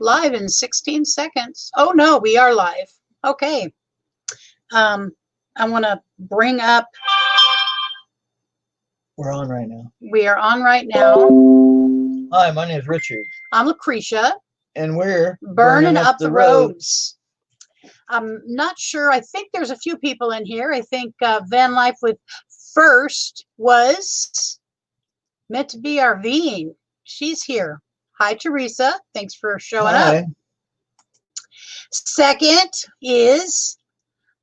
Live in 16 seconds. Oh no, we are live. Okay. I want to bring up. We're on right now. We are on right now. Hi, my name is Richard. I'm Lucretia. And we're burning up the roads. I'm not sure. I think there's a few people in here. I think Van Life with first was meant to be RVing. She's here. Hi, Teresa. Thanks for showing up. Second is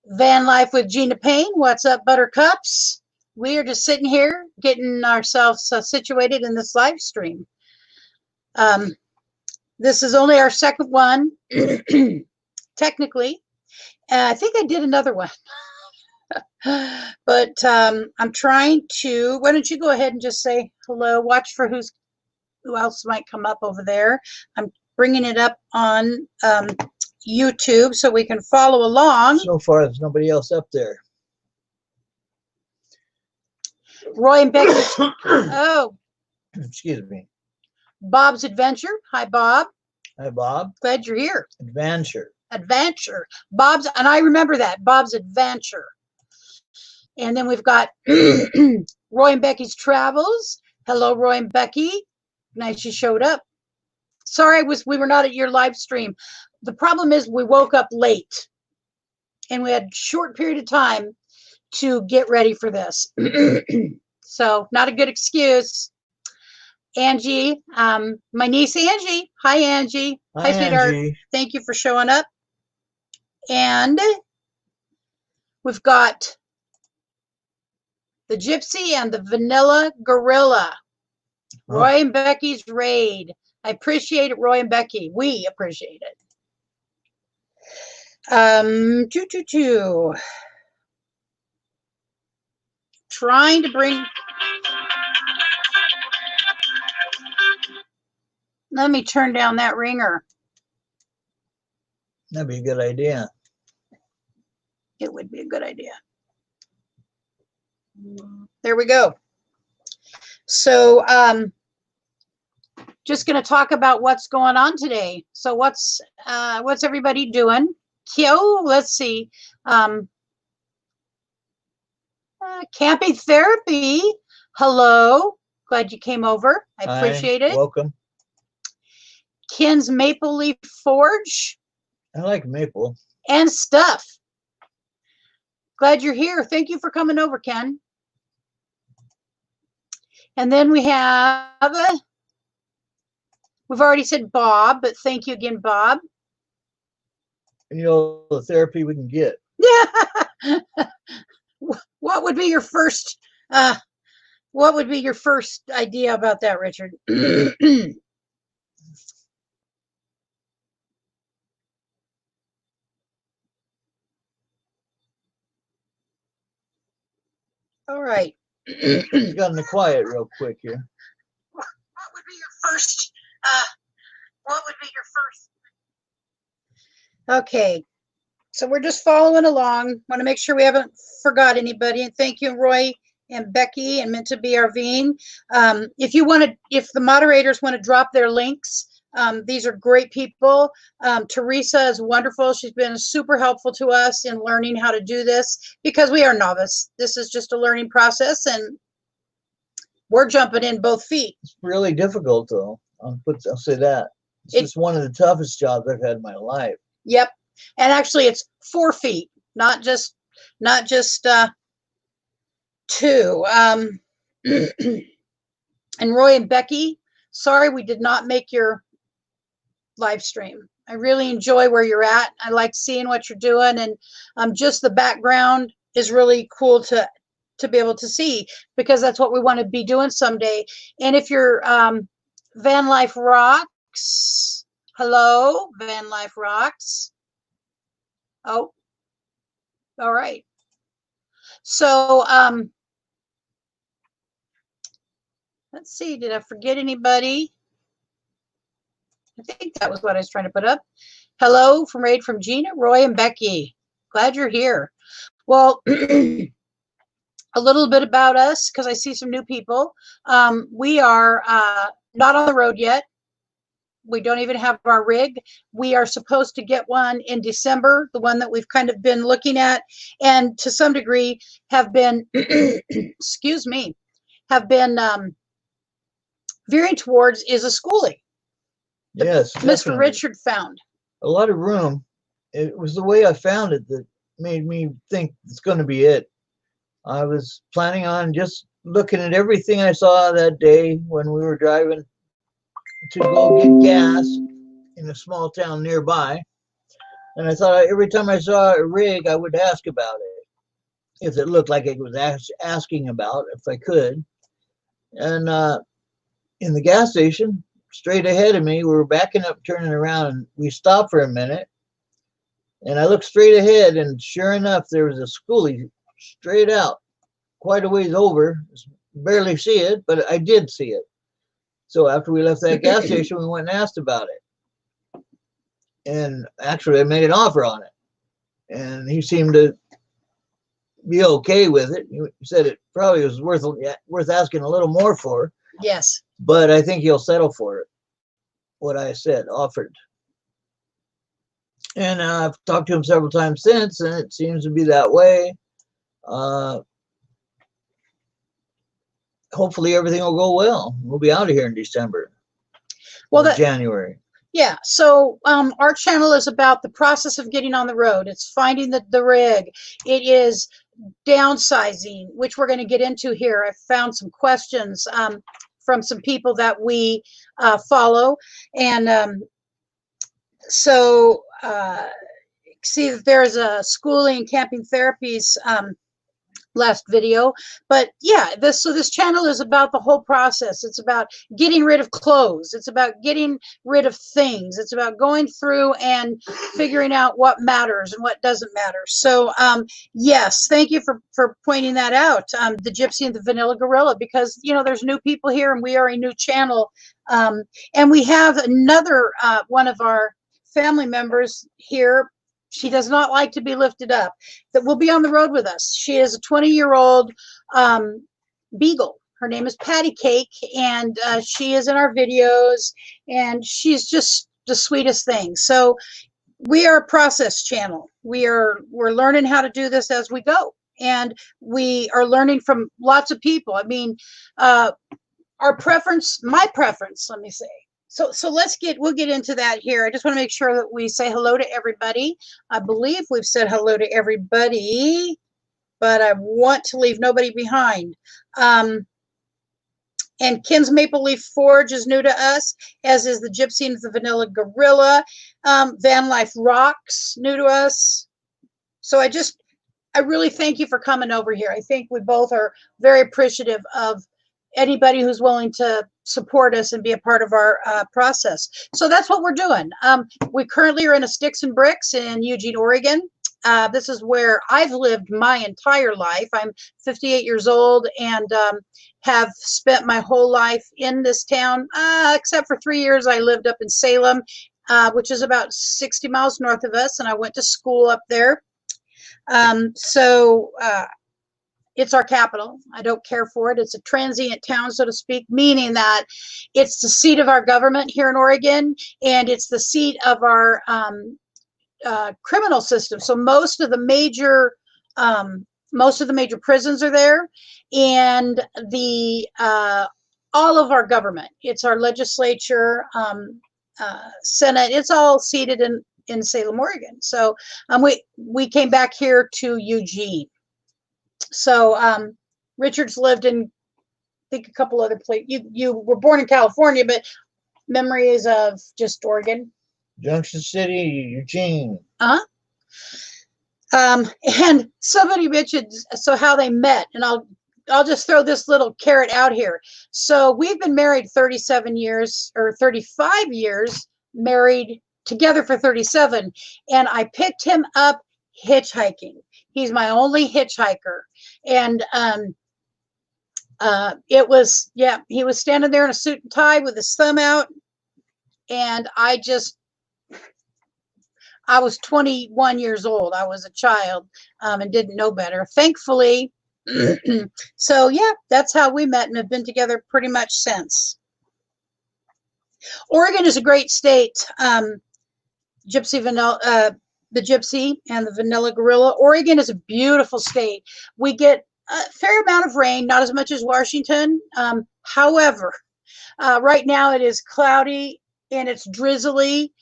Van Life with Gina Payne. What's up, Buttercups? We are just sitting here getting ourselves situated in this live stream. This is only our second one, technically. I think I did another one. But I'm trying to, why don't you go ahead and just say hello, watch for who else might come up over there. I'm bringing it up on YouTube so we can follow along. So far, there's nobody else up there. Roy and Becky. Oh. Excuse me. Bob's Adventure. Hi, Bob. Hi, Bob. Glad you're here. Adventure. Adventure. Bob's, and I remember that. Bob's Adventure. And then we've got Roy and Becky's Travels. Hello, Roy and Becky. Nice you showed up. Sorry, we were not at your live stream. The problem is we woke up late and we had a short period of time to get ready for this. So not a good excuse. Angie, my niece Angie. Hi, Angie. Hi, sweetheart. Angie. Thank you for showing up. And we've got the Gypsy and the Vanilla Gorilla. Roy and Becky's Raid. I appreciate it, Roy and Becky. We appreciate it. Trying to bring. Let me turn down that ringer. That'd be a good idea. It would be a good idea. There we go. So, just going to talk about what's going on today. So, what's everybody doing? Kyo, let's see. Camping Therapy. Hello. Glad you came over. I appreciate it. Welcome. Ken's Maple Leaf Forge. I like maple. And stuff. Glad you're here. Thank you for coming over, Ken. And then we have, we've already said Bob, but thank you again, Bob. You know, the therapy we can get. Yeah. What would be your first, idea about that, Richard? All right. He's gotten quiet real quick here. What would be your first? Okay. So we're just following along. Want to make sure we haven't forgot anybody. And thank you, Roy and Becky and Meant to Be RVing. If the moderators want to drop their links, these are great people. Teresa is wonderful. She's been super helpful to us in learning how to do this because we are novice. This is just a learning process and we're jumping in both feet. It's really difficult though. I'll say that. It's one of the toughest jobs I've had in my life. Yep. And actually it's 4 feet, not just 2. And Roy and Becky, sorry we did not make your live stream. I really enjoy where you're at. I like seeing what you're doing, and just the background is really cool to be able to see because that's what we want to be doing someday. And if you're Van Life Rocks, hello, Van Life Rocks. Oh, all right. So let's see, did I forget anybody? I think that was what I was trying to put up. Hello from Raid from Gina, Roy, and Becky. Glad you're here. Well, a little bit about us, because I see some new people. We are not on the road yet. We don't even have our rig. We are supposed to get one in December, the one that we've kind of been looking at, and to some degree have been, excuse me, have been veering towards is a schoolie. Yes, Mr. definitely. Richard found A lot of room. It was the way I found it that made me think it's going to be it. I was planning on just looking at everything I saw that day when we were driving to go get gas in a small town nearby. And I thought every time I saw a rig, I would ask about it, if it looked like it was asking about, if I could. And in the gas station, straight ahead of me, we were backing up, turning around, and we stopped for a minute. And I looked straight ahead, and sure enough, there was a schoolie straight out, quite a ways over. Barely see it, but I did see it. So after we left that gas station, we went and asked about it. And actually, I made an offer on it. And he seemed to be okay with it. He said it probably was worth asking a little more for. yes. But I think he'll settle for it, what I said, offered. And I've talked to him several times since, and it seems to be that way. Hopefully everything will go well. We'll be out of here in December. Well, January. Yeah. So our channel is about the process of getting on the road. It's finding the rig. It is downsizing, which we're going to get into here. I found some questions from some people that we follow. And so see that there's a schooling and camping therapies last video, but yeah, this channel is about the whole process. It's about getting rid of clothes. It's about getting rid of things. It's about going through and figuring out what matters and what doesn't matter. So yes, thank you for pointing that out, the Gypsy and the Vanilla Gorilla, because there's new people here and we are a new channel, and we have another one of our family members here. She does not like to be lifted up, that will be on the road with us. She is a 20-year-old beagle. Her name is Patty Cake, and she is in our videos, and she's just the sweetest thing. So we are a process channel. We're learning how to do this as we go, and we are learning from lots of people. I mean, my preference, let me say. So we'll get into that here. I just want to make sure that we say hello to everybody. I believe we've said hello to everybody, but I want to leave nobody behind. And Ken's Maple Leaf Forge is new to us, as is the Gypsy and the Vanilla Gorilla. Van Life Rocks, new to us. So I really thank you for coming over here. I think we both are very appreciative of anybody who's willing to support us and be a part of our process. So that's what we're doing. We currently are in a Sticks and Bricks in Eugene, Oregon. This is where I've lived my entire life. I'm 58 years old and have spent my whole life in this town, except for 3 years I lived up in Salem, which is about 60 miles north of us, and I went to school up there. It's our capital. I don't care for it. It's a transient town, so to speak, meaning that it's the seat of our government here in Oregon, and it's the seat of our criminal system. So most of the major prisons are there, and all of our government. It's our legislature, Senate. It's all seated in Salem, Oregon. So we came back here to Eugene. So Richard's lived in, I think, a couple other places. You were born in California, but memories of just Oregon. Junction City, Eugene. And somebody mentioned how they met, and I'll just throw this little carrot out here. So we've been married 37 years, or 35 years, married together for 37, and I picked him up hitchhiking. He's my only hitchhiker. And he was standing there in a suit and tie with his thumb out. And I just I was 21 years old. I was a child, and didn't know better. Thankfully, so yeah, that's how we met and have been together pretty much since. Oregon is a great state. Gypsy vanilla, the gypsy and the vanilla gorilla. Oregon is a beautiful state. We get a fair amount of rain, not as much as Washington. However, right now it is cloudy and it's drizzly.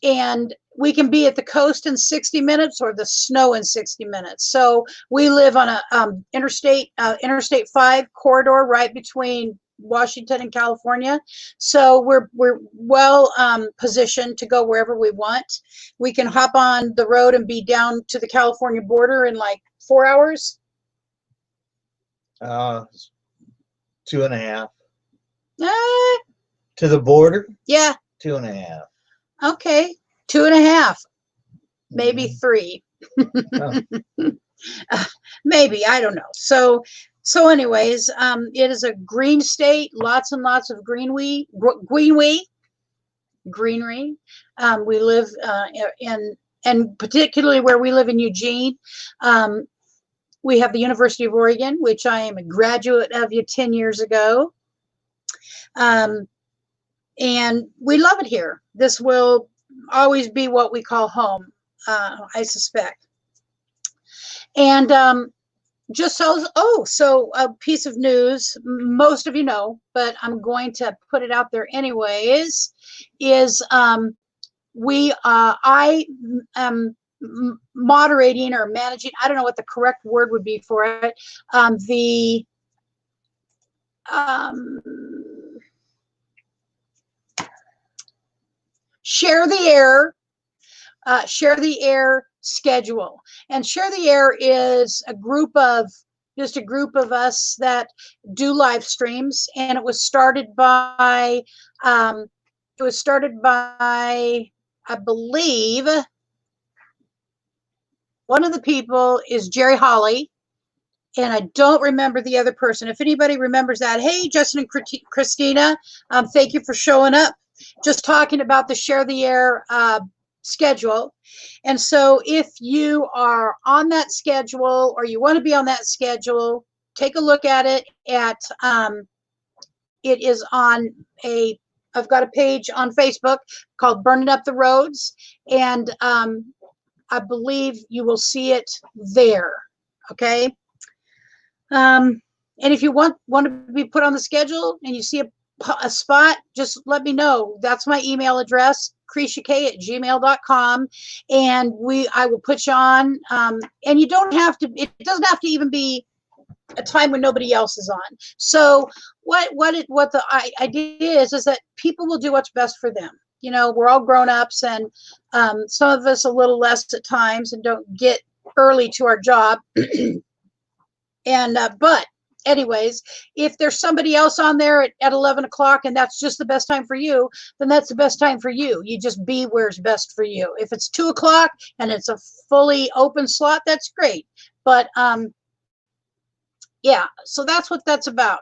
And we can be at the coast in 60 minutes or the snow in 60 minutes. So we live on a Interstate 5 corridor right between Washington and California. So we're well positioned to go wherever we want. We can hop on the road and be down to the California border in like 4 hours. 2.5. Uh, To the border? yeah. 2.5. Okay. 2.5. Maybe 3. Oh. Maybe, I don't know. So anyways, it is a green state, lots and lots of greenery. We live in, and particularly where we live in Eugene, we have the University of Oregon, which I am a graduate of 10 years ago. And we love it here. This will always be what we call home, I suspect. And just so a piece of news, most of you know, but I'm going to put it out there anyways, is I am moderating or managing, I don't know what the correct word would be for it, the Share the Air schedule. And Share the Air is a group of us that do live streams, and it was started by I believe one of the people is Jerry Holly, and I don't remember the other person. If anybody remembers that, hey, Justin and Christina, thank you for showing up. Just talking about the Share the Air schedule. And so if you are on that schedule or you want to be on that schedule, take a look at it it is on I've got a page on Facebook called Burning Up the Roads, and I believe you will see it there. Okay. And if you want to be put on the schedule and you see a spot, just let me know. That's my email address, CreishaK@gmail.com, and I will put you on. And you don't have to. It doesn't have to even be a time when nobody else is on. So what the idea is that people will do what's best for them. You know, we're all grown ups, and some of us a little less at times, and don't get early to our job. And but anyways, if there's somebody else on there at 11 o'clock and that's just the best time for you, then that's the best time for you. You just be where's best for you. If it's 2 o'clock and it's a fully open slot, that's great. But yeah, so that's what that's about.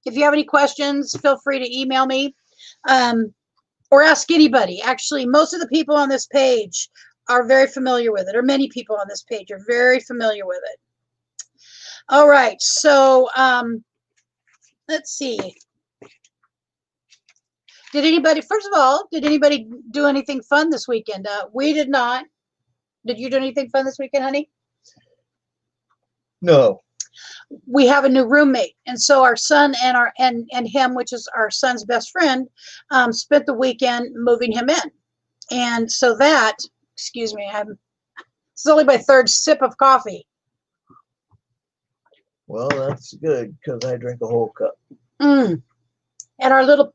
If you have any questions, feel free to email me or ask anybody. Actually, most of the people on this page are very familiar with it, or many people on this page are very familiar with it. All right, so let's see. First of all, did anybody do anything fun this weekend? We did not. Did you do anything fun this weekend, honey? No. We have a new roommate, and so our son and him, which is our son's best friend, spent the weekend moving him in. And so that, excuse me, it's only my 3rd sip of coffee. Well, that's good because I drink a whole cup. And our little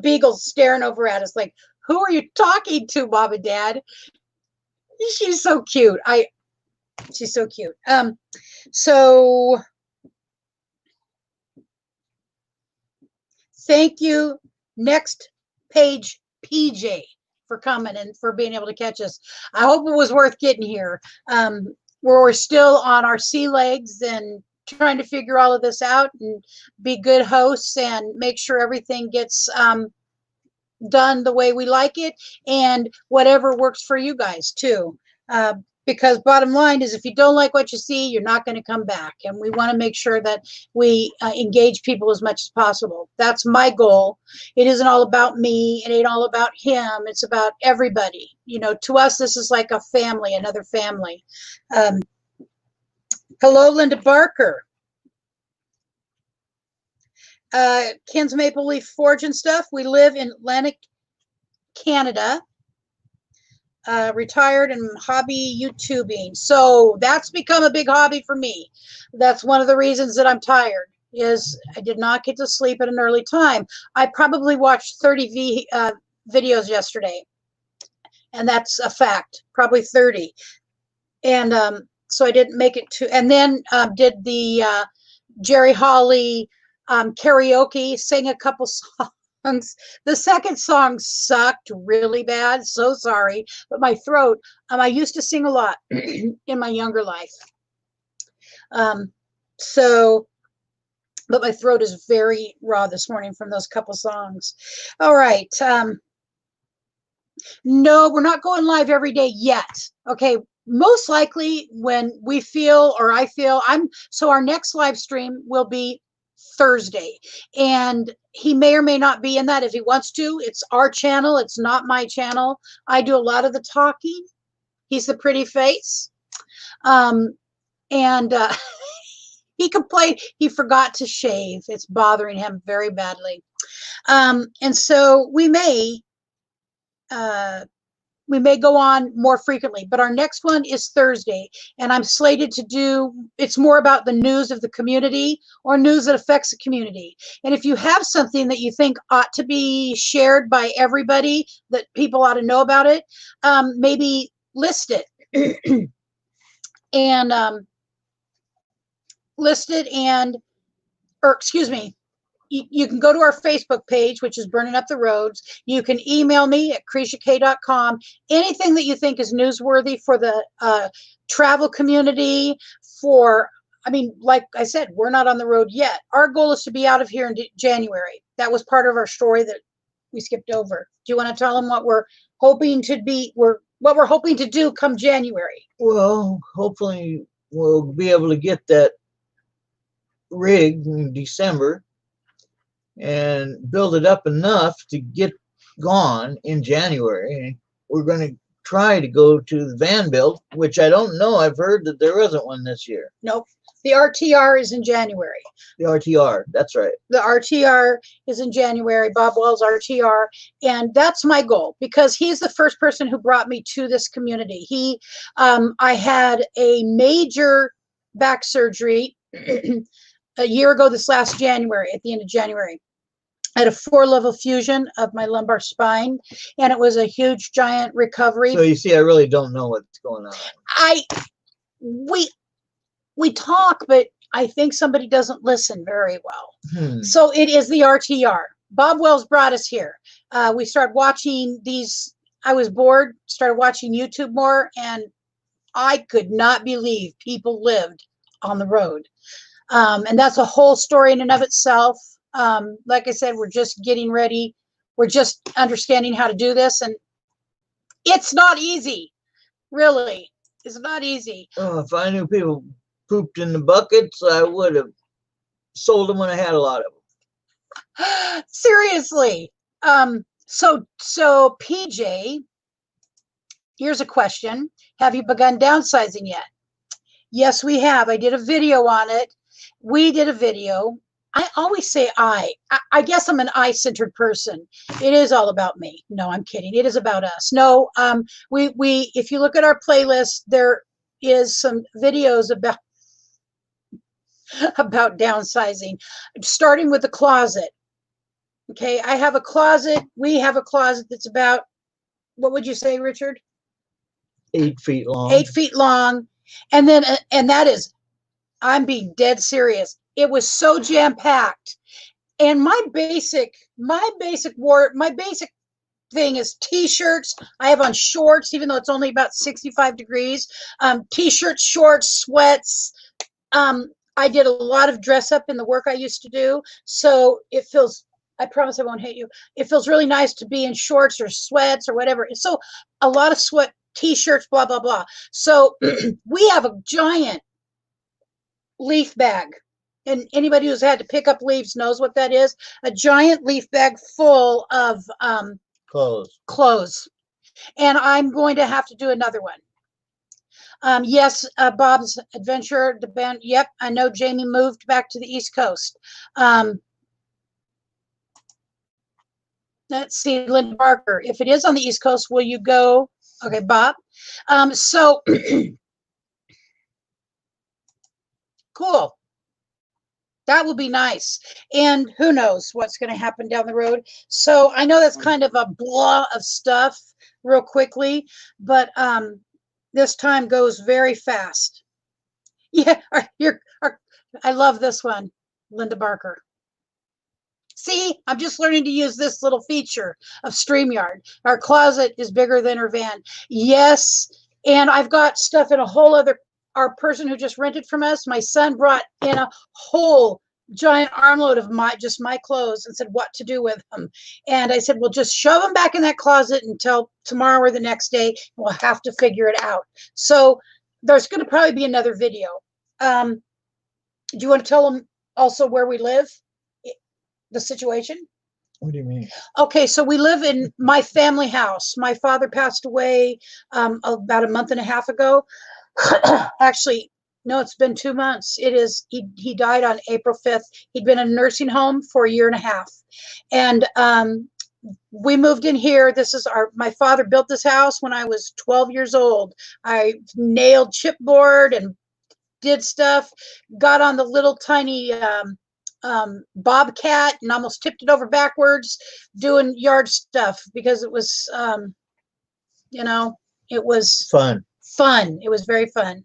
beagle's staring over at us like, who are you talking to, Mom and Dad? She's so cute. She's so cute. So thank you, Next Page PJ, for coming and for being able to catch us. I hope it was worth getting here. We're still on our sea legs and trying to figure all of this out and be good hosts and make sure everything gets done the way we like it, and whatever works for you guys too. Because bottom line is, if you don't like what you see, you're not going to come back. And we want to make sure that we engage people as much as possible. That's my goal. It isn't all about me. It ain't all about him. It's about everybody. You know, to us, this is like a family, another family. Hello, Linda Barker. Ken's Maple Leaf Forge and stuff. We live in Atlantic Canada. Retired and hobby YouTubing. So that's become a big hobby for me. That's one of the reasons that I'm tired, is I did not get to sleep at an early time. I probably watched 30 videos yesterday, and that's a fact, probably 30. And so I didn't make it to, and then did the Jerry Holly karaoke, sang a couple songs. The second song sucked really bad. So sorry, but my throat. I used to sing a lot in my younger life. But my throat is very raw this morning from those couple songs. All right. No, we're not going live every day yet. Okay. Most likely when we feel, or I feel, so our next live stream will be Thursday, and he may or may not be in that if he wants to. It's our channel. It's not my channel. I do a lot of the talking. He's the pretty face. And he complained he forgot to shave. It's bothering him very badly. And so we may go on more frequently, but our next one is Thursday, and I'm slated to do, it's more about the news of the community or news that affects the community. And if you have something that you think ought to be shared by everybody, that people ought to know about it, maybe list it. And excuse me, you can go to our Facebook page, which is Burning Up the Roads. You can email me at KrishaK.com. Anything that you think is newsworthy for the travel community, like I said, we're not on the road yet. Our goal is to be out of here in January. That was part of our story that we skipped over. Do you want to tell them what we're hoping to do come January? Well, hopefully we'll be able to get that rig in December and build it up enough to get gone in January. We're going to try to go to the van build, which I don't know. I've heard that there isn't one this year. Nope. The RTR is in January. The RTR, that's right. The RTR is in January, Bob Wells RTR. And that's my goal, because he's the first person who brought me to this community. I had a major back surgery a year ago this last January, at the end of January. I had a 4-level fusion of my lumbar spine, and it was a huge, giant recovery. So you see, I really don't know what's going on. We talk, but I think somebody doesn't listen very well. So it is the RTR. Bob Wells brought us here. We started watching these. I was bored, started watching YouTube more, and I could not believe people lived on the road. And that's a whole story in and of itself. Like I said, we're just getting ready. We're just understanding how to do this, and it's not easy. Really, it's not easy. Oh, if I knew people pooped in the buckets, I would have sold them when I had a lot of them. Seriously. So PJ, here's a question. Have you begun downsizing yet? Yes, we have. I did a video on it. We did a video. I always say I guess I'm an I-centered person. It is all about me. No, I'm kidding. It is about us. No, if you look at our playlist, there is some videos about downsizing, starting with the closet. Okay, I have a closet. We have a closet that's about, what would you say, Richard? 8 feet long. 8 feet long. And then, and that is, I'm being dead serious. It was so jam-packed. And my basic thing is t-shirts. I have on shorts, even though it's only about 65 degrees. T-shirts, shorts, sweats. I did a lot of dress up in the work I used to do. So it feels I promise I won't hate you. It feels really nice to be in shorts or sweats or whatever. So a lot of sweat, t-shirts, blah, blah, blah. So we have a giant leaf bag. And anybody who's had to pick up leaves knows what that is. A giant leaf bag full of clothes. And I'm going to have to do another one. Yes, Bob's Adventure, the band. Yep, I know Jamie moved back to the East Coast. Let's see, Linda Barker. If it is on the East Coast, will you go? Okay, Bob. So cool. That will be nice. And who knows what's going to happen down the road. So I know that's kind of a blah of stuff real quickly, but this time goes very fast. Yeah, I love this one, Linda Barker. See, I'm just learning to use this little feature of StreamYard. Our closet is bigger than her van. Yes, and I've got stuff in a whole other, our person who just rented from us, my son brought in a whole giant armload of just my clothes and said what to do with them. And I said, well, just shove them back in that closet until tomorrow or the next day. We'll have to figure it out. So there's going to probably be another video. Do you want to tell them also where we live? The situation? What do you mean? Okay, so we live in my family house. My father passed away about a month and a half ago. Actually, no, it's been 2 months. He died on April 5th. He'd been in a nursing home for a year and a half. And we moved in here. My father built this house when I was 12 years old. I nailed chipboard and did stuff, got on the little tiny bobcat and almost tipped it over backwards doing yard stuff because it was it was fun. It was very fun.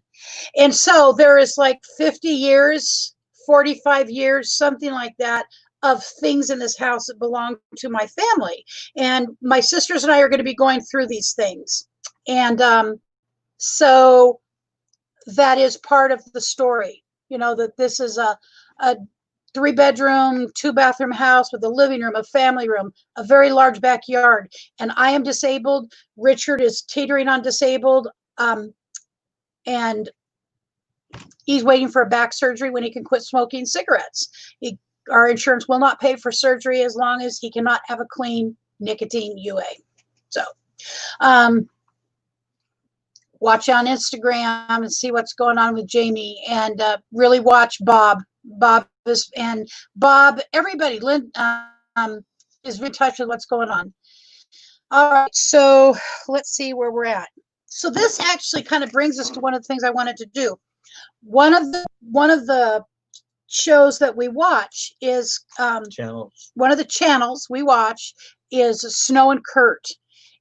And so there is like 50 years, 45 years, something like that, of things in this house that belong to my family. And my sisters and I are going to be going through these things. And so that is part of the story, that this is a 3-bedroom, 2-bathroom house with a living room, a family room, a very large backyard. And I am disabled. Richard is teetering on disabled. And he's waiting for a back surgery when he can quit smoking cigarettes. Our insurance will not pay for surgery as long as he cannot have a clean nicotine UA. So, watch on Instagram and see what's going on with Jamie, and really watch Bob. Everybody, Lynn is in touch with what's going on. All right, so let's see where we're at. So this actually kind of brings us to one of the things I wanted to do. One of the shows that we watch is one of the channels we watch is Snow and Kurt,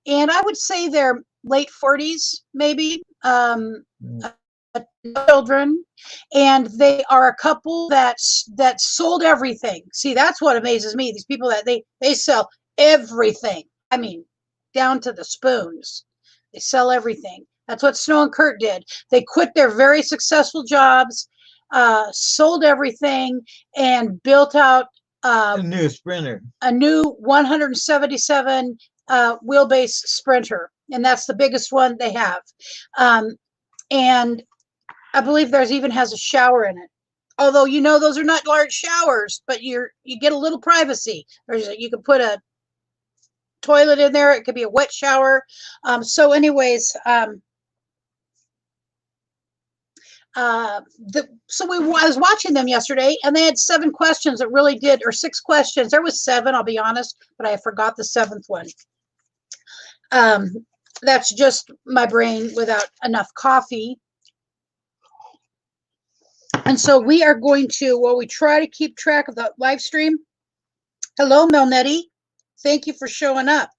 and I would say they're late 40s, maybe, children, and they are a couple that sold everything. See, that's what amazes me. These people that they sell everything. I mean, down to the spoons. They sell everything. That's what Snow and Kurt did. They quit their very successful jobs, sold everything, and built out a new Sprinter, a new 177 wheelbase Sprinter, and that's the biggest one they have. And I believe theirs even has a shower in it. Although, those are not large showers, but you get a little privacy. You can put a toilet in there. It could be a wet shower. So anyways, I was watching them yesterday, and they had 7 questions that really did, or 6 questions. There was 7, I'll be honest, but I forgot the 7th one. That's just my brain without enough coffee. And so we are going to, while we try to keep track of the live stream. Hello, Melnetti. Thank you for showing up.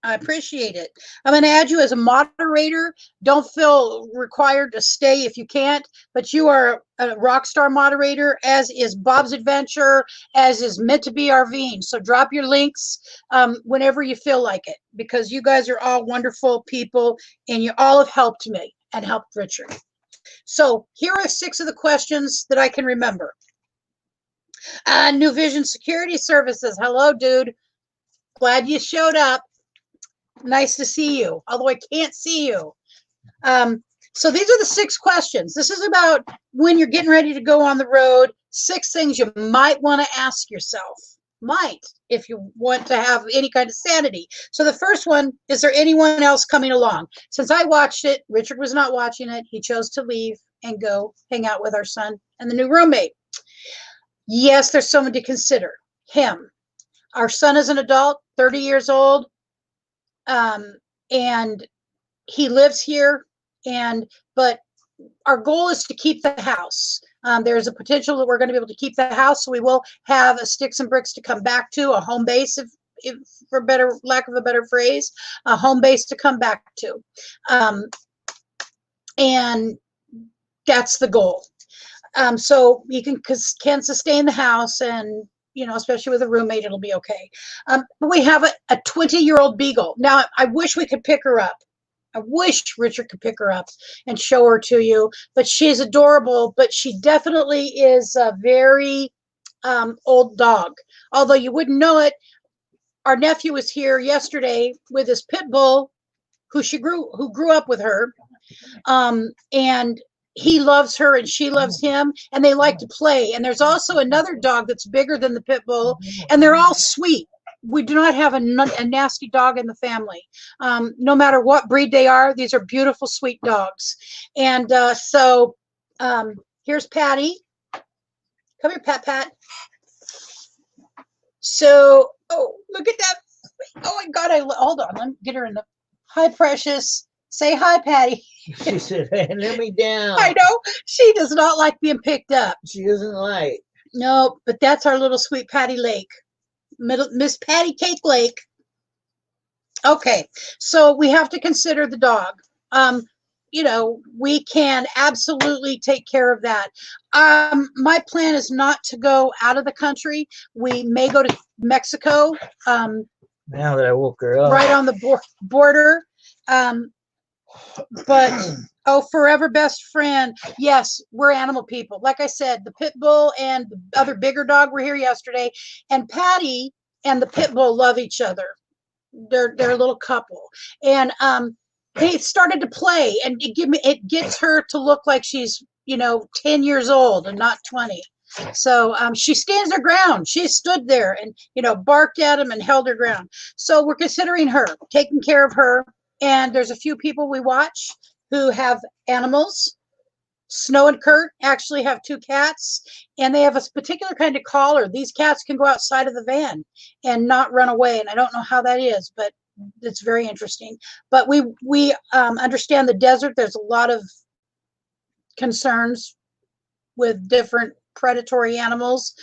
I appreciate it. I'm going to add you as a moderator. Don't feel required to stay if you can't, but you are a rock star moderator, as is Bob's Adventure, as is Meant to Be RVing. So drop your links whenever you feel like it, because you guys are all wonderful people, and you all have helped me and helped Richard. So here are 6 of the questions that I can remember. New Vision Security Services. Hello, dude. Glad you showed up. Nice to see you, although I can't see you. So these are the 6 questions. This is about when you're getting ready to go on the road, 6 things you might want to ask yourself. Might, if you want to have any kind of sanity. So the first one, is there anyone else coming along? Since I watched it, Richard was not watching it. He chose to leave and go hang out with our son and the new roommate. Yes, there's someone to consider. Him. Our son is an adult, 30 years old, and he lives here, but our goal is to keep the house. There's a potential that we're going to be able to keep the house, so we will have a sticks and bricks to come back to, a home base, if for better lack of a better phrase, a home base to come back to, and that's the goal. So he can sustain the house, and especially with a roommate, it'll be okay. But we have a 20-year-old beagle. Now, I wish we could pick her up. I wish Richard could pick her up and show her to you, but she's adorable, but she definitely is a very old dog. Although you wouldn't know it, our nephew was here yesterday with his pit bull, who grew up with her, and he loves her and she loves him, and they like to play. And there's also another dog that's bigger than the pit bull, and they're all sweet. We do not have a nasty dog in the family. No matter what breed they are, these are beautiful, sweet dogs. And so here's Patty. Come here, Pat. So, oh, look at that. Oh my God, hold on. Let me get her in the. Hi, Precious. Say hi, Patty. She said, hey, let me down. I know. She does not like being picked up. She doesn't like. No, but that's our little sweet Patty Lake. Miss Patty Cake Lake. Okay, so we have to consider the dog. We can absolutely take care of that. My plan is not to go out of the country. We may go to Mexico. Now that I woke her up. Right on the border. But forever best friend. Yes, we're animal people. Like I said, the pit bull and the other bigger dog were here yesterday, and Patty and the pit bull love each other. They're a little couple, and they started to play, and it gets her to look like she's 10 years old and not 20. So she stands her ground. She stood there and barked at him and held her ground. So we're considering her, taking care of her. And there's a few people we watch who have animals. Snow and Kurt actually have 2 cats, and they have a particular kind of collar. These cats can go outside of the van and not run away, and I don't know how that is, but it's very interesting. But we understand the desert. There's a lot of concerns with different predatory animals,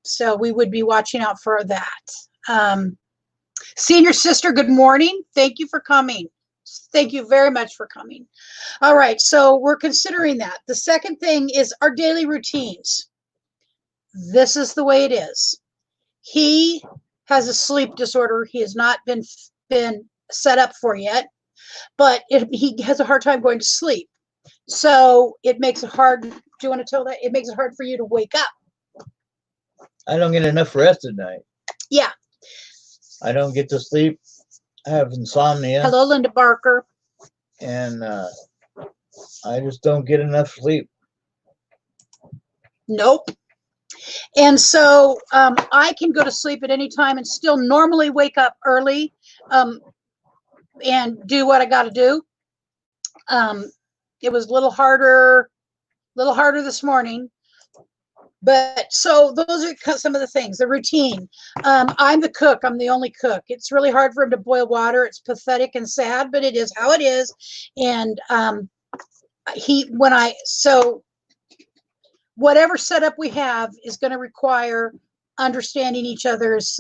so we would be watching out for that. Senior sister, good morning. Thank you for coming. Thank you very much for coming. All right, so we're considering that. The second thing is our daily routines. This is the way it is. He has a sleep disorder. He has not been set up for yet, but he has a hard time going to sleep. So it makes it hard. Do you want to tell that? It makes it hard for you to wake up. I don't get enough rest at night. Yeah. I don't get to sleep. I have insomnia. Hello, Linda Barker. And I just don't get enough sleep. Nope. And so I can go to sleep at any time and still normally wake up early and do what I got to do. It was a little harder this morning. But so those are some of the things, the routine. I'm the cook. I'm the only cook. It's really hard for him to boil water. It's pathetic and sad, but it is how it is. And so whatever setup we have is going to require understanding each other's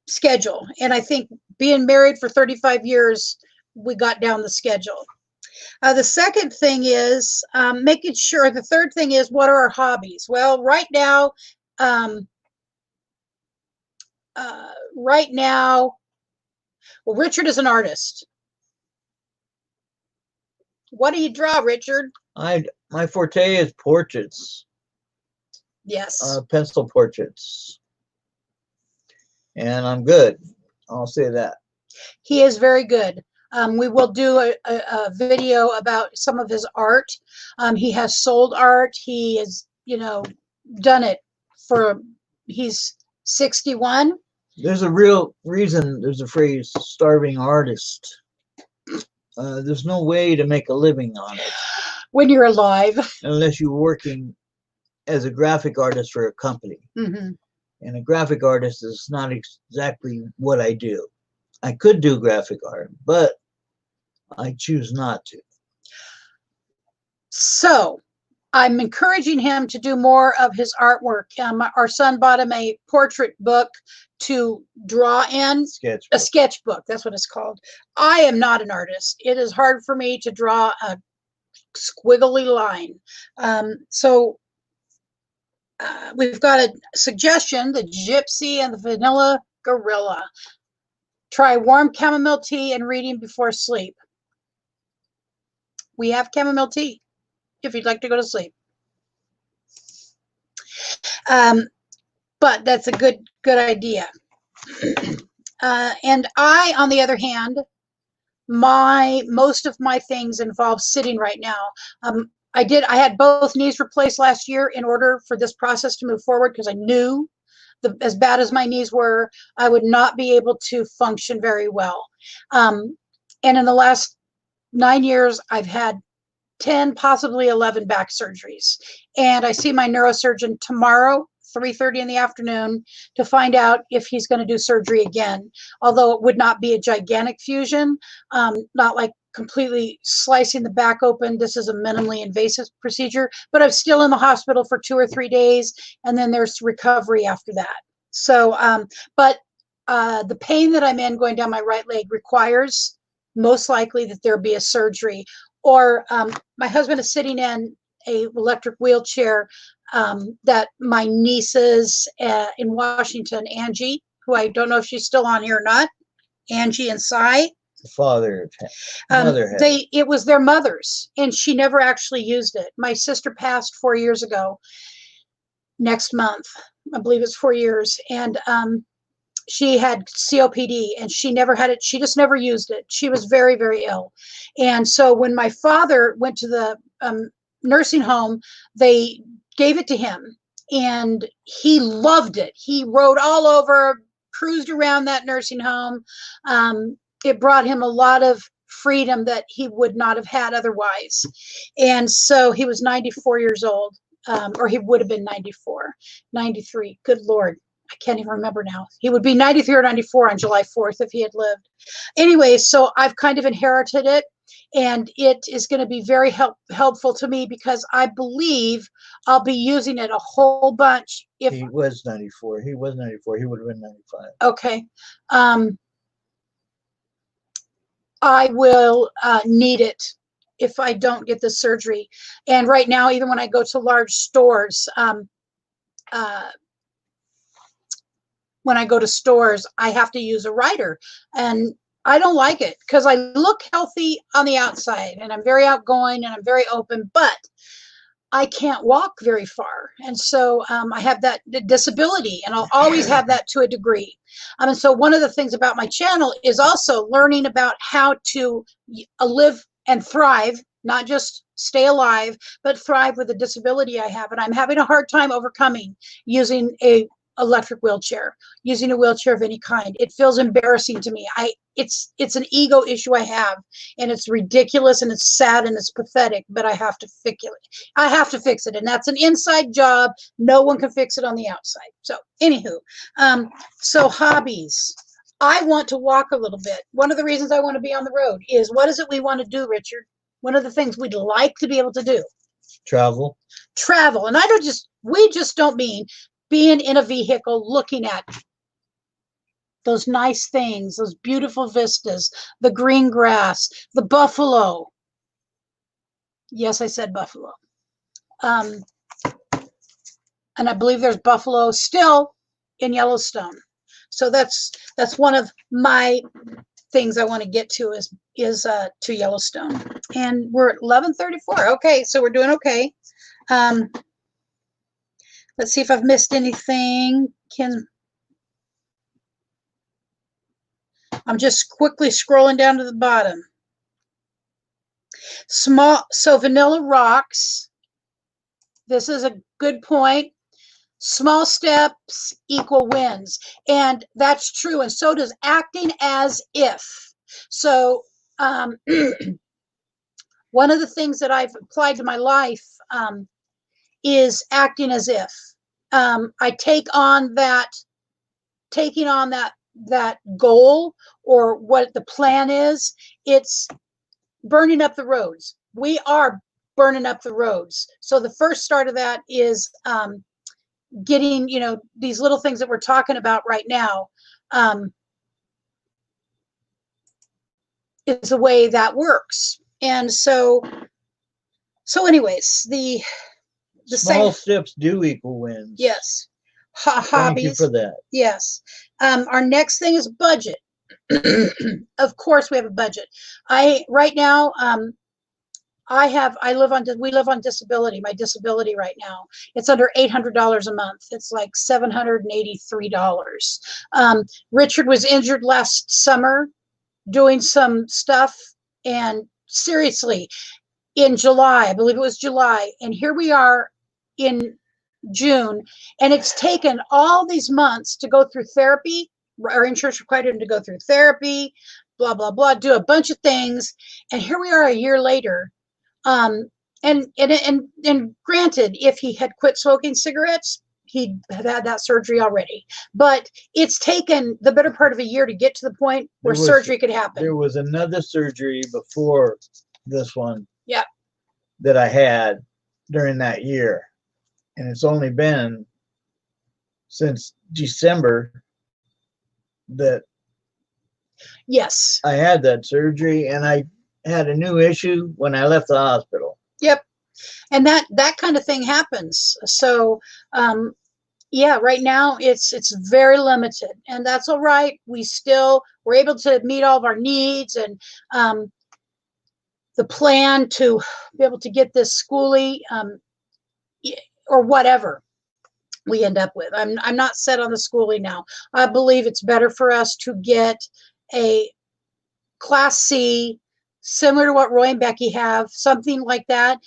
schedule. And I think being married for 35 years, we got down the schedule. The second thing is making sure. The third thing is, what are our hobbies? Well, right now, Richard is an artist. What do you draw, Richard? My forte is portraits. Yes. pencil portraits. And I'm good. I'll say that. He is very good. We will do a video about some of his art. He has sold art. He has, done it for, he's 61. There's a real reason there's a phrase, starving artist. There's no way to make a living on it. When you're alive. Unless you're working as a graphic artist for a company. Mm-hmm. And a graphic artist is not exactly what I do. I could do graphic art, but I choose not to. So I'm encouraging him to do more of his artwork. Our son bought him a portrait book to draw in. Sketchbook. A sketchbook. That's what it's called. I am not an artist. It is hard for me to draw a squiggly line. So we've got a suggestion, the Gypsy and the Vanilla Gorilla. Try warm chamomile tea and reading before sleep. We have chamomile tea if you'd like to go to sleep. But that's a good idea. And I, on the other hand, most of my things involve sitting right now. I had both knees replaced last year in order for this process to move forward, because I knew as bad as my knees were, I would not be able to function very well. And in the last 9 years, I've had 10, possibly 11 back surgeries. And I see my neurosurgeon tomorrow, 3:30 in the afternoon, to find out if he's going to do surgery again. Although it would not be a gigantic fusion, not like completely slicing the back open. This is a minimally invasive procedure, but I'm still in the hospital for 2 or 3 days, and then there's recovery after that. So, but the pain that I'm in going down my right leg requires most likely that there be a surgery. Or my husband is sitting in a electric wheelchair that my nieces in Washington, Angie, who I don't know if she's still on here or not, Angie and Cy. Mother it was their mother's, and she never actually used it. My sister passed 4 years ago. Next month, I believe it's 4 years, and she had COPD, and she never had it. She just never used it. She was very, very ill. And so when my father went to the nursing home, they gave it to him, and he loved it. He rode all over, cruised around that nursing home. It brought him a lot of freedom that he would not have had otherwise. And so he was 94 years old, or he would have been 94, 93. Good Lord. I can't even remember now. He would be 93 or 94 on July 4th if he had lived. Anyway, so I've kind of inherited it, and it is going to be very helpful to me, because I believe I'll be using it a whole bunch. If he was 94. He was 94. He would have been 95. Okay. I will need it if I don't get the surgery. And right now, even when I go to large stores, when I go to stores, I have to use a rider, and I don't like it, because I look healthy on the outside, and I'm very outgoing, and I'm very open, but I can't walk very far. And so I have that disability, and I'll always have that to a degree. And so one of the things about my channel is also learning about how to live and thrive, not just stay alive, but thrive with the disability I have. And I'm having a hard time overcoming using a electric wheelchair, using a wheelchair of any kind. It feels embarrassing to me. It's an ego issue I have, and it's ridiculous, and it's sad, and it's pathetic, but I have to fix it. I have to fix it, and that's an inside job. No one can fix it on the outside. So anywho, so hobbies. I want to walk a little bit. One of the reasons I want to be on the road is, what is it we want to do, Richard? One of the things we'd like to be able to do. Travel. And we just don't mean being in a vehicle looking at those nice things, those beautiful vistas, the green grass, the buffalo. Yes, I said buffalo. And I believe there's buffalo still in Yellowstone. So that's one of my things I want to get to is to Yellowstone. And we're at 11:34. Okay, so we're doing okay. Let's see if I've missed anything. I'm just quickly scrolling down to the bottom. So Vanilla Rocks. This is a good point. Small steps equal wins. And that's true. And so does acting as if. So one of the things that I've applied to my life is acting as if. I taking on that goal or what the plan is. It's burning up the roads. We are burning up the roads. So the first start of that is getting, these little things that we're talking about right now is the way that works. And so anyways, the small same steps do equal wins. Yes. Thank Hobbies. you for that. Yes. Our next thing is budget. Of course, we have a budget. Right now, we live on disability. My disability right now, it's under $800 a month. It's like $783. Richard was injured last summer doing some stuff, and seriously, in July, I believe it was July, and here we are in June, and it's taken all these months to go through therapy. Our insurance required him to go through therapy, blah, blah, blah, do a bunch of things. And here we are a year later. And granted, if he had quit smoking cigarettes, he'd have had that surgery already. But it's taken the better part of a year to get to the point where surgery could happen. There was another surgery before this one. Yeah. That I had during that year. And it's only been since December that yes, I had that surgery, and I had a new issue when I left the hospital. Yep. And that kind of thing happens. So yeah, right now it's very limited, and that's all right. We're able to meet all of our needs, and the plan to be able to get this schoolie or whatever we end up with. I'm not set on the schoolie now. I believe it's better for us to get a Class C, similar to what Roy and Becky have, something like that.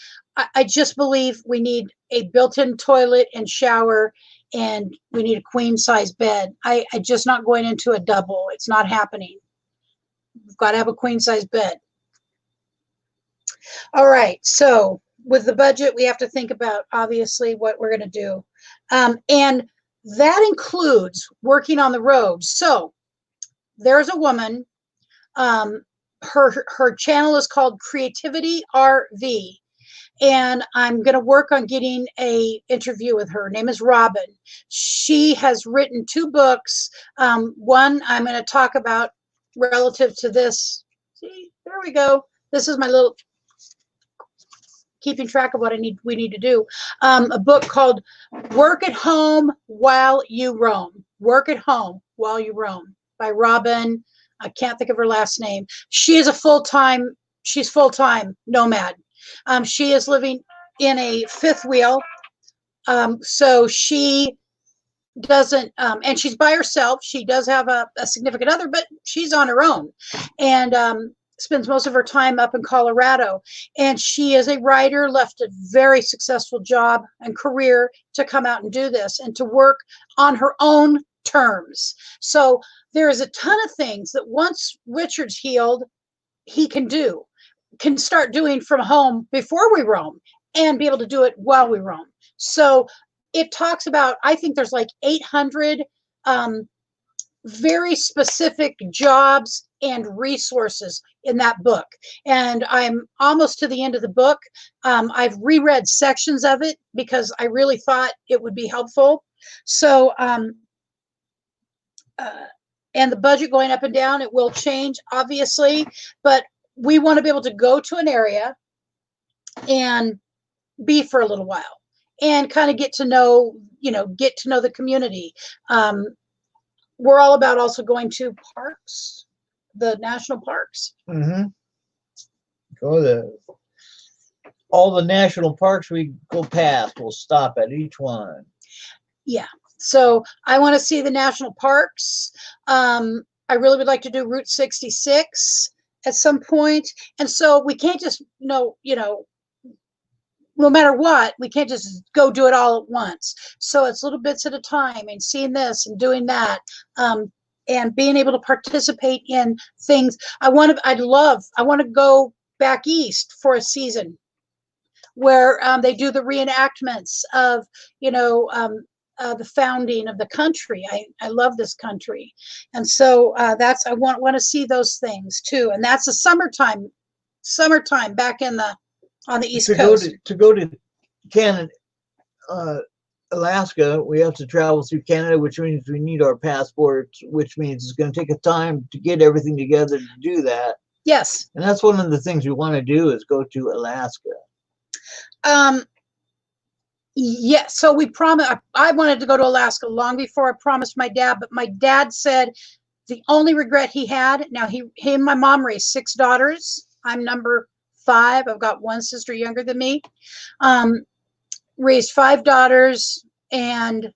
I just believe we need a built-in toilet and shower, and we need a queen-size bed. I just not going into a double. It's not happening. We've got to have a queen-size bed. All right, so with the budget, we have to think about, obviously, what we're going to do. And that includes working on the roads. So there's a woman, her channel is called Creativity RV. And I'm going to work on getting a interview with her. Her name is Robin. She has written 2 books. One I'm going to talk about relative to this. See, there we go. This is my little keeping track of what we need to do. A book called Work at Home While You Roam. Work at Home While You Roam by Robin. I can't think of her last name. She's full-time nomad. She is living in a fifth wheel. So she doesn't, and she's by herself. She does have a significant other, but she's on her own. And spends most of her time up in Colorado. And she is a writer, left a very successful job and career to come out and do this and to work on her own terms. So there is a ton of things that once Richard's healed, he can start doing from home before we roam and be able to do it while we roam. So it talks about, I think there's like 800 very specific jobs and resources in that book. And I'm almost to the end of the book. I've reread sections of it because I really thought it would be helpful. So, and the budget going up and down, it will change, obviously, but we want to be able to go to an area and be for a little while and kind of get to know the community. We're all about also going to parks, the national parks. Mm-hmm. All the national parks we go past, we'll stop at each one. Yeah. So I want to see the national parks. I really would like to do Route 66 at some point. And so we can't just, no matter what, we can't just go do it all at once. So it's little bits at a time and seeing this and doing that. And being able to participate in things. I want to go back east for a season where they do the reenactments of, the founding of the country. I love this country. And so I want to see those things too. And that's the summertime back on the East Coast. To go to Canada, Alaska, we have to travel through Canada, which means we need our passports, which means it's going to take a time to get everything together to do that. Yes. And that's one of the things we want to do is go to Alaska. Yeah, so we promised. I wanted to go to Alaska long before I promised my dad, but my dad said the only regret he had. Now he and my mom raised 6 daughters. I'm number 5. I've got one sister younger than me. Raised 5 daughters, and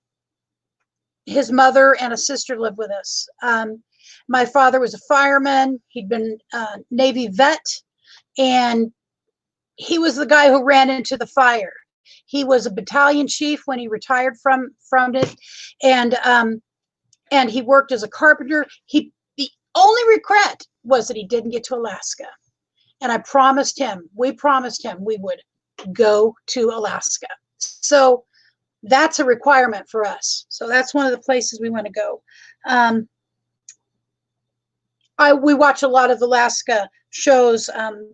his mother and a sister lived with us. My father was a fireman. He'd been a Navy vet, and he was the guy who ran into the fire. He was a battalion chief when he retired from it, and he worked as a carpenter. The only regret was that he didn't get to Alaska. And we promised him we would go to Alaska. So that's a requirement for us. So that's one of the places we want to go. We watch a lot of Alaska shows,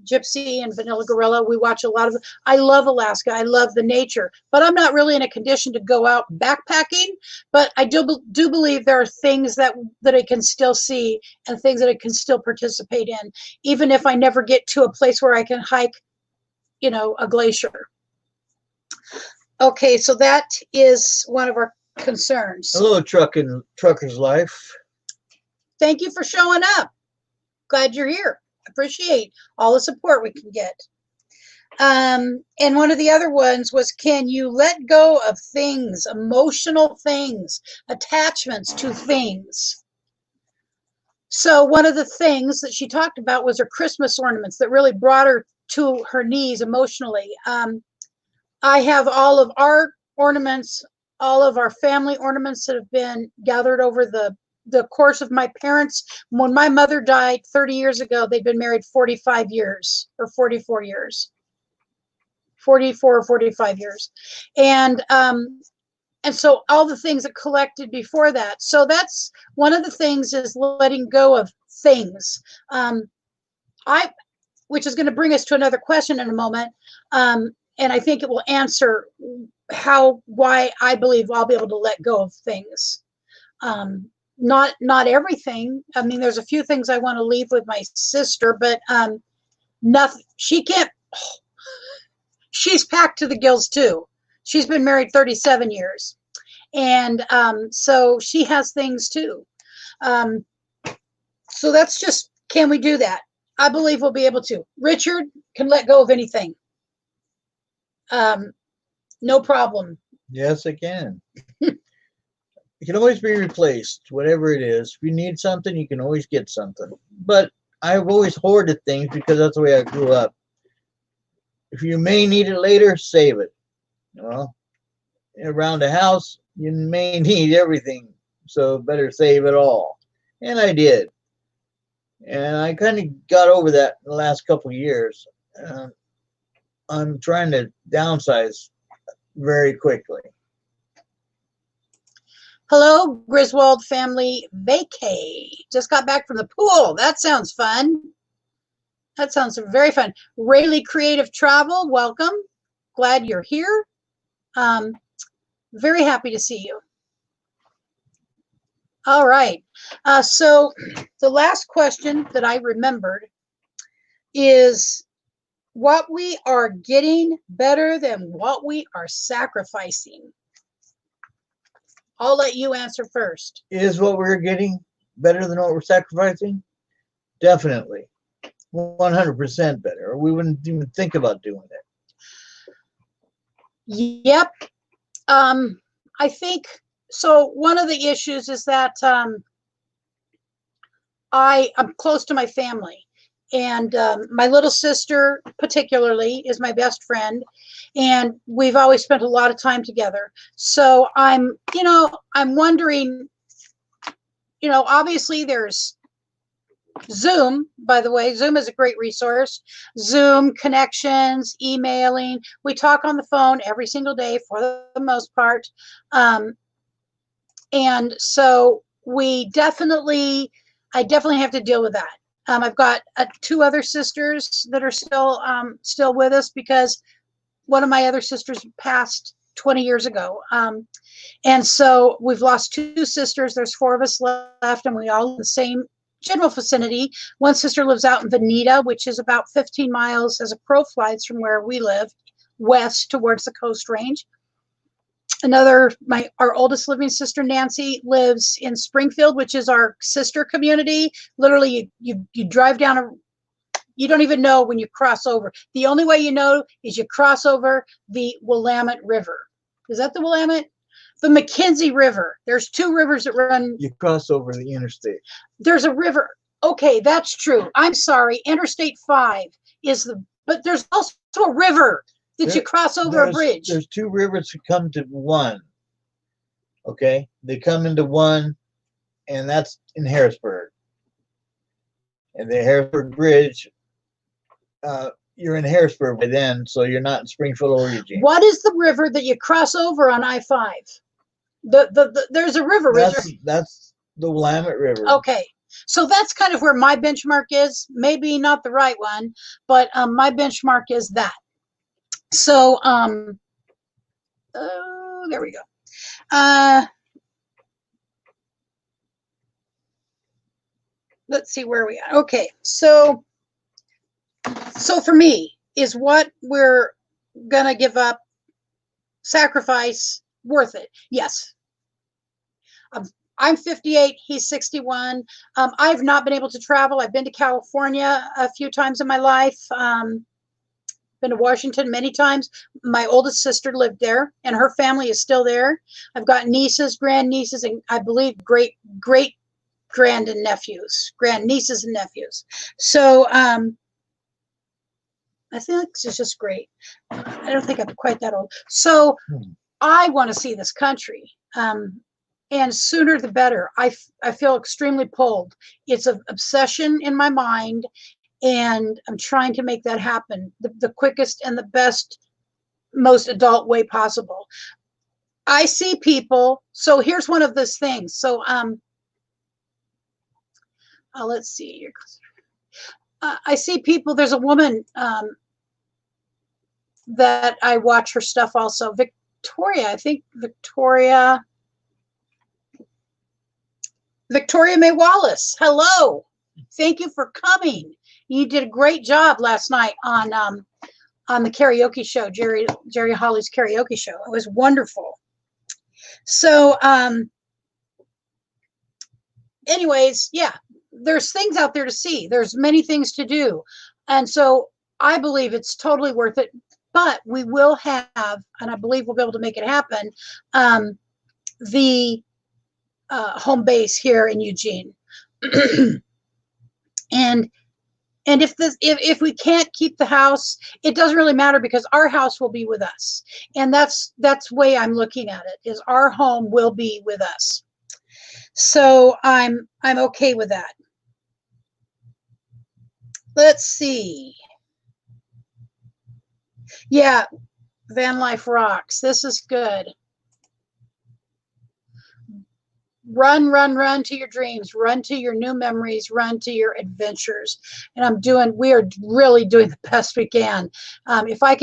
Gypsy and Vanilla Gorilla. We watch a lot of. I love Alaska. I love the nature, but I'm not really in a condition to go out backpacking. But I do believe there are things that I can still see and things that I can still participate in, even if I never get to a place where I can hike, a glacier. Okay, so that is one of our concerns. Hello, trucker's life. Thank you for showing up. Glad you're here. Appreciate all the support we can get. And one of the other ones was, can you let go of things, emotional things, attachments to things? So one of the things that she talked about was her Christmas ornaments that really brought her to her knees emotionally. I have all of our ornaments, all of our family ornaments that have been gathered over the course of my parents. When my mother died 30 years ago, they'd been married 45 years or 44 years, 44 or 45 years. And so all the things that collected before that. So that's one of the things, is letting go of things. Which is going to bring us to another question in a moment. And I think it will answer why I believe I'll be able to let go of things. Not everything. I mean, there's a few things I want to leave with my sister, but nothing. She can't. She's packed to the gills too. She's been married 37 years, and so she has things too. So that's just, can we do that? I believe we'll be able to. Richard can let go of anything. No problem. Yes, I can. It can always be replaced, whatever it is. If you need something, you can always get something. But I've always hoarded things because that's the way I grew up. If you may need it later, save it. Well, around the house, you may need everything, so better save it all. And I did. And I kind of got over that in the last couple of years. I'm trying to downsize very quickly. Hello, Griswold family vacay. Just got back from the pool. That sounds fun. That sounds very fun. Rayleigh Creative Travel, welcome. Glad you're here. Very happy to see you. All right. So the last question that I remembered is, what we are getting better than what we are sacrificing. I'll let you answer first. Is what we're getting better than what we're sacrificing? Definitely. 100% better. We wouldn't even think about doing it. Yep. I think so one of the issues is that I'm close to my family, and my little sister particularly is my best friend, and we've always spent a lot of time together. So I'm wondering, obviously there's Zoom, by the way. Zoom is a great resource. Zoom, connections, emailing. We talk on the phone every single day for the most part. And so I definitely have to deal with that. I've got two other sisters that are still with us because one of my other sisters passed 20 years ago. And so we've lost two sisters. There's four of us left, and we all live in the same general vicinity. One sister lives out in Veneta, which is about 15 miles as a crow flies from where we live, west towards the Coast Range. Our oldest living sister, Nancy, lives in Springfield, which is our sister community. Literally, you drive down you don't even know when you cross over. The only way you know is you cross over the Willamette River. Is that the Willamette? The McKenzie River. There's two rivers that run. You cross over the interstate. There's a river. Okay, that's true. I'm sorry. Interstate 5 but there's also a river that you cross over a bridge. There's two rivers that come to one. Okay? They come into one, and that's in Harrisburg. And the Harrisburg Bridge, you're in Harrisburg by then, so you're not in Springfield or Eugene. What is the river that you cross over on I-5? There's a river. That's the Willamette River. Okay. So that's kind of where my benchmark is. Maybe not the right one, but my benchmark is that. So there we go. Let's see where we are. Okay, so for me, is what we're gonna give up, sacrifice, worth it? Yes. I'm 58, he's 61. I've not been able to travel. I've been to California a few times in my life. Been to Washington many times. My oldest sister lived there, and her family is still there. I've got nieces, grandnieces, and I believe great grand and nephews, grandnieces and nephews. So I think this is just great. I don't think I'm quite that old. So I want to see this country. And sooner the better. I feel extremely pulled. It's an obsession in my mind, and I'm trying to make that happen the quickest and the best, most adult way possible. I see people. So here's one of those things. So let's see. I see people. There's a woman that I watch her stuff also. Victoria, I think Victoria May Wallace. Hello. Thank you for coming. You did a great job last night on the karaoke show, Jerry Holly's karaoke show. It was wonderful. So anyways, yeah, there's things out there to see. There's many things to do. And so I believe it's totally worth it. But we will have, and I believe we'll be able to make it happen, the home base here in Eugene. and if we can't keep the house, it doesn't really matter, because our house will be with us. And that's the way I'm looking at it, is our home will be with us. So I'm okay with that. Let's see. Yeah, van life rocks. This is good. Run to your dreams, run to your new memories, run to your adventures. And we are really doing the best we can. If I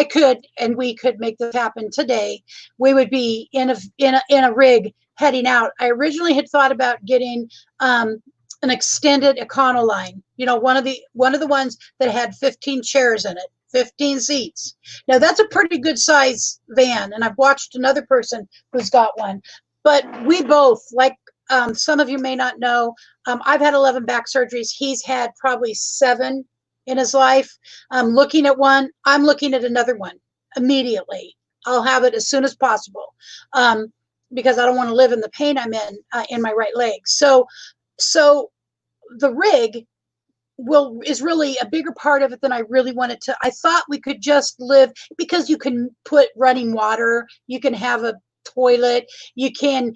could and we could make this happen today, we would be in a rig heading out. I originally had thought about getting an extended Econoline, one of the ones that had 15 chairs in it, 15 seats. Now that's a pretty good size van, and I've watched another person who's got one. But we both, like some of you may not know, I've had 11 back surgeries. He's had probably 7 in his life. I'm looking at one. I'm looking at another one immediately. I'll have it as soon as possible. because I don't want to live in the pain I'm in my right leg. So the rig is really a bigger part of it than I really wanted to. I thought we could just live, because you can put running water, you can have a toilet, you can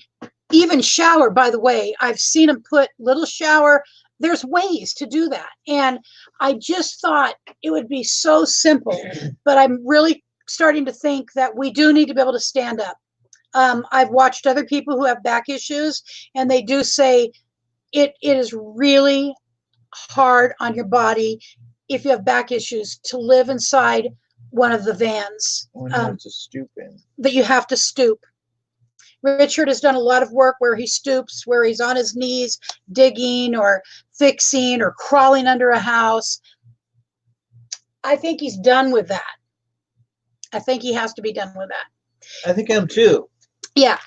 even shower. By the way, I've seen them put little shower. There's ways to do that. And I just thought it would be so simple, but I'm really starting to think that we do need to be able to stand up. I've watched other people who have back issues, and they do say it is really hard on your body if you have back issues to live inside one of the vans. To stoop in. That you have to stoop. Richard has done a lot of work where he stoops, where he's on his knees digging or fixing or crawling under a house. I think he's done with that. I think he has to be done with that. I think I'm too. Yeah.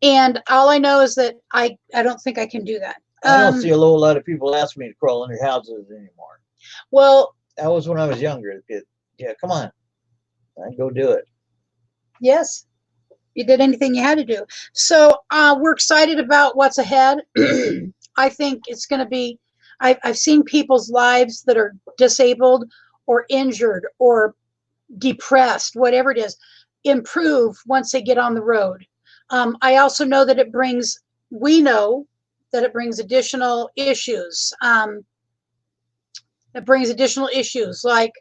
And all I know is that I don't think I can do that. I don't see a whole lot of people ask me to crawl under houses anymore. Well, that was when I was younger. Yeah, come on. I'd go do it. Yes. You did anything you had to do. So we're excited about what's ahead. I think it's going to be, I've seen people's lives that are disabled or injured or depressed, whatever it is, improve once they get on the road. I also know that we know that it brings additional issues. It brings additional issues, like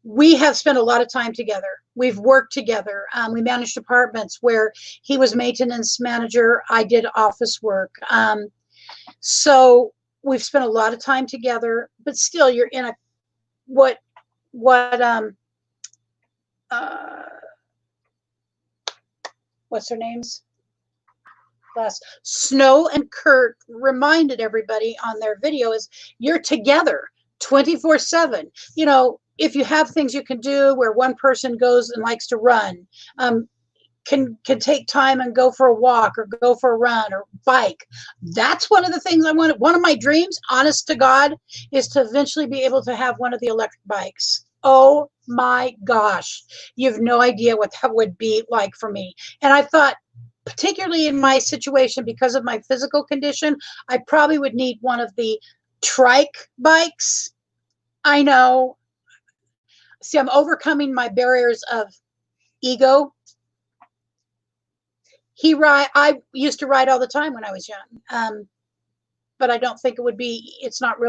we have spent a lot of time together. We've worked together. We managed apartments where he was maintenance manager. I did office work. So we've spent a lot of time together, but still you're in a, what's their names? Snow and Kurt reminded everybody on their video is you're together 24/7. You know, if you have things you can do where one person goes and likes to run, can take time and go for a walk or go for a run or bike. That's one of the things I wanted. One of my dreams, honest to God, is to eventually be able to have one of the electric bikes. Oh my gosh. You have no idea what that would be like for me. And I thought, particularly in my situation, because of my physical condition, I probably would need one of the trike bikes. I know. See, I'm overcoming my barriers of ego. I used to ride all the time when I was young. But I don't think it would be, it's not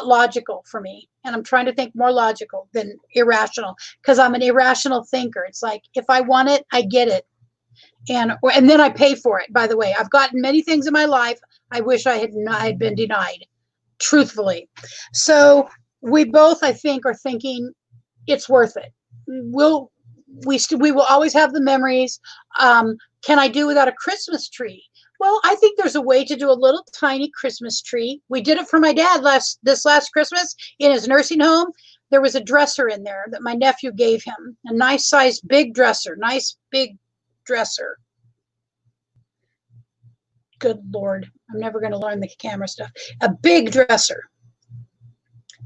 logical for me. And I'm trying to think more logical than irrational, because I'm an irrational thinker. It's like, if I want it, I get it. And then I pay for it. By the way, I've gotten many things in my life I wish I had been denied, truthfully. So we both, I think, are thinking it's worth it. We will always have the memories. Can I do without a Christmas tree? Well, I think there's a way to do a little tiny Christmas tree. We did it for my dad this last Christmas in his nursing home. There was a dresser in there that my nephew gave him, a nice sized big dresser, nice big dresser. Good Lord, I'm never going to learn the camera stuff. A big dresser.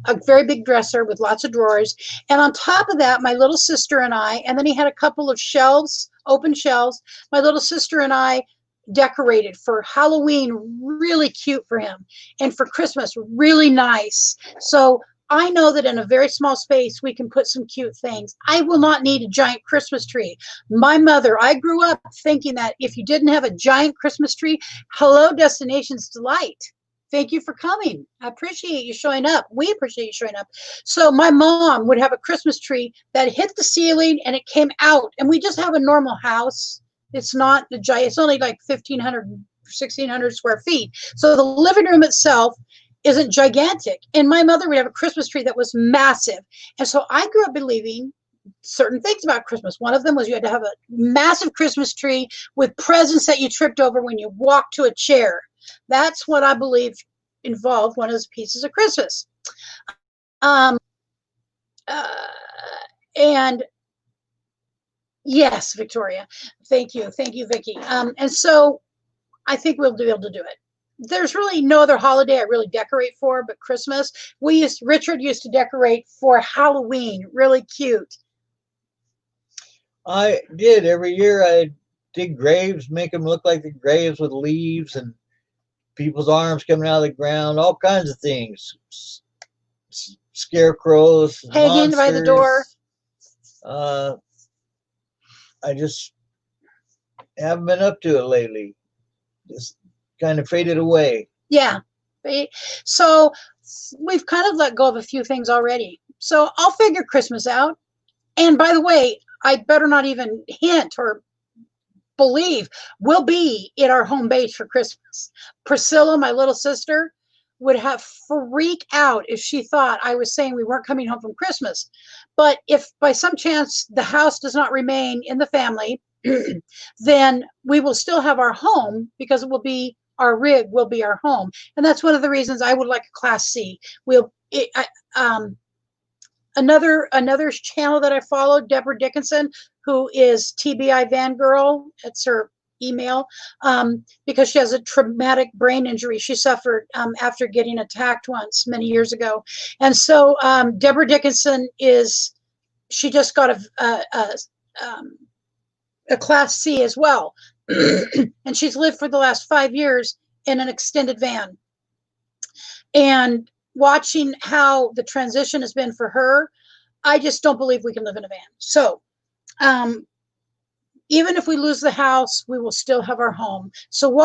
A very big dresser with lots of drawers. And on top of that, my little sister and I, and then he had a couple of shelves, open shelves. My little sister and I decorated for Halloween, really cute for him. And for Christmas, really nice. So I know that in a very small space, we can put some cute things. I will not need a giant Christmas tree. My mother, I grew up thinking that if you didn't have a giant Christmas tree, hello, Destinations Delight. Thank you for coming. I appreciate you showing up. We appreciate you showing up. So my mom would have a Christmas tree that hit the ceiling and it came out. And we just have a normal house. It's not the giant, it's only like 1,500, 1,600 square feet. So the living room itself isn't gigantic. And my mother would have a Christmas tree that was massive. And so I grew up believing certain things about Christmas. One of them was you had to have a massive Christmas tree with presents that you tripped over when you walked to a chair. That's what I believe involved one of those pieces of Christmas. And yes, Victoria, thank you, Vicki. And so I think we'll be able to do it. There's really no other holiday I really decorate for but Christmas. Richard used to decorate for Halloween, really cute. I did. Every year I dig graves, make them look like the graves with leaves and people's arms coming out of the ground, all kinds of things. Scarecrows, Hanging by the door. monsters. Uh, I just haven't been up to it lately. Just kind of faded away. Yeah. So we've kind of let go of a few things already. So I'll figure Christmas out. And by the way, I better not even hint or believe we'll be at our home base for Christmas. Priscilla, my little sister, would have freak out if she thought I was saying we weren't coming home from Christmas. But if by some chance the house does not remain in the family, then we will still have our home because it will be our rig will be our home. And that's one of the reasons I would like a Class C. Another channel that I follow, Deborah Dickinson, who is TBI Van Girl. It's her email, because she has a traumatic brain injury she suffered after getting attacked once many years ago. And so Deborah Dickinson she just got a Class C as well. And she's lived for the last 5 years in an extended van. And watching how the transition has been for her, I just don't believe we can live in a van. So even if we lose the house, we will still have our home. So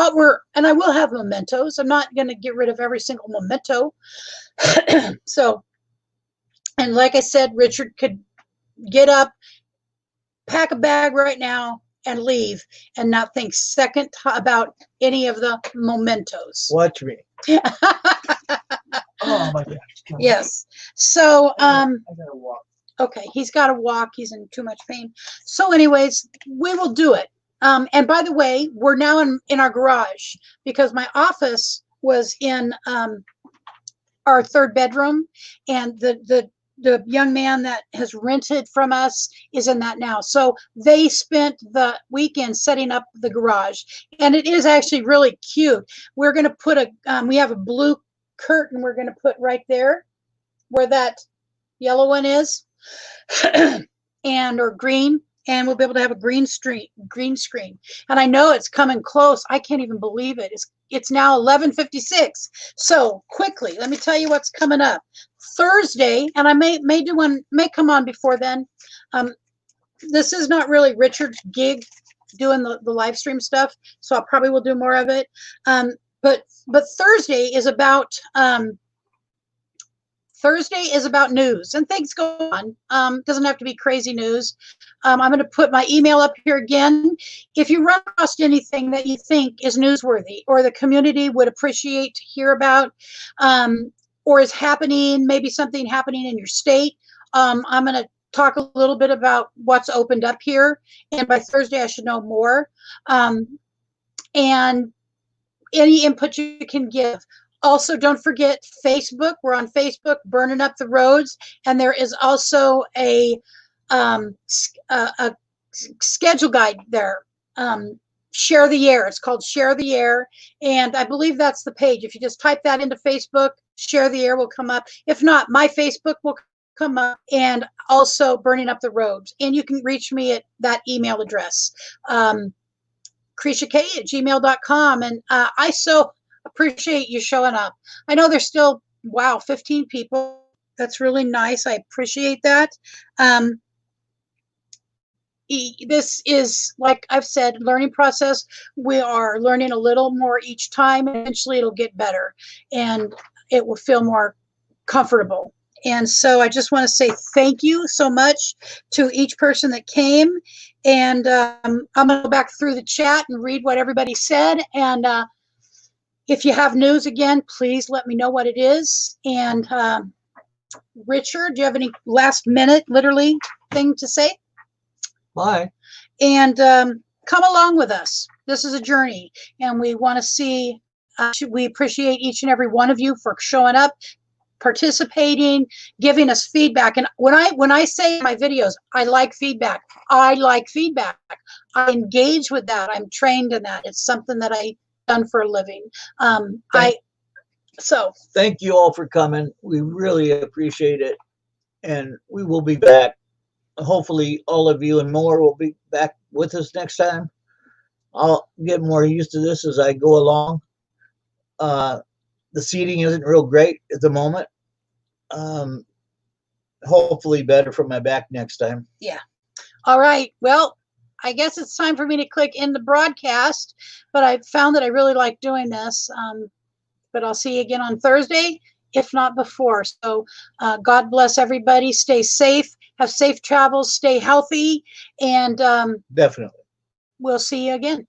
and I will have mementos. I'm not going to get rid of every single memento. So, and like I said, Richard could get up, pack a bag right now, and leave and not think second about any of the mementos. Watch me. Oh my gosh. Yes. So I gotta walk. Okay, he's got to walk. He's in too much pain. So anyways, we will do it. And by the way, we're now in our garage because my office was in our third bedroom, and the young man that has rented from us is in that now. So they spent the weekend setting up the garage, and it is actually really cute. We're going to put we have a blue curtain we're going to put right there where that yellow one is. Or green, and we'll be able to have a green screen. And I know it's coming close. I can't even believe it. It's now 11:56. So quickly, let me tell you what's coming up. Thursday, and I may do one, may come on before then. This is not really Richard's gig doing the live stream stuff, so I probably will do more of it. But Thursday is about news, and things go on. Doesn't have to be crazy news. I'm going to put my email up here again. If you run across anything that you think is newsworthy or the community would appreciate to hear about, or is happening, maybe something happening in your state, I'm going to talk a little bit about what's opened up here. And by Thursday, I should know more. And any input you can give. Also, don't forget Facebook. We're on Facebook, Burning Up the Roads, and there is also a schedule guide there. Share the Air. It's called Share the Air, and I believe that's the page. If you just type that into Facebook, Share the Air will come up. If not, my Facebook will come up, and also Burning Up the Roads. And you can reach me at that email address, KrishaK@gmail.com. And I so appreciate you showing up. I know there's still, wow, 15 people. That's really nice. I appreciate that. This is, like I've said, learning process. We are learning a little more each time. Eventually it'll get better and it will feel more comfortable. And so I just want to say thank you so much to each person that came. And I'm going to go back through the chat and read what everybody said. And if you have news, again, please let me know what it is. And Richard, do you have any last minute, literally, thing to say? Bye. And come along with us. This is a journey, and we want to see, we appreciate each and every one of you for showing up, participating, giving us feedback. And when I say in my videos, I like feedback. I like feedback. I engage with that. I'm trained in that. It's something that I've done for a living. Thank you all for coming. We really appreciate it, and we will be back. hopefully all of you and more will be back with us next time. I'll get more used to this as I go along. Uh, the seating isn't real great at the moment. Um, Hopefully better for my back next time. Yeah. All right. Well, I guess it's time for me to click in the broadcast, but I found that I really like doing this. But I'll see you again on Thursday, if not before. So God bless everybody. Stay safe. Have safe travels. Stay healthy. And Definitely. we'll see you again.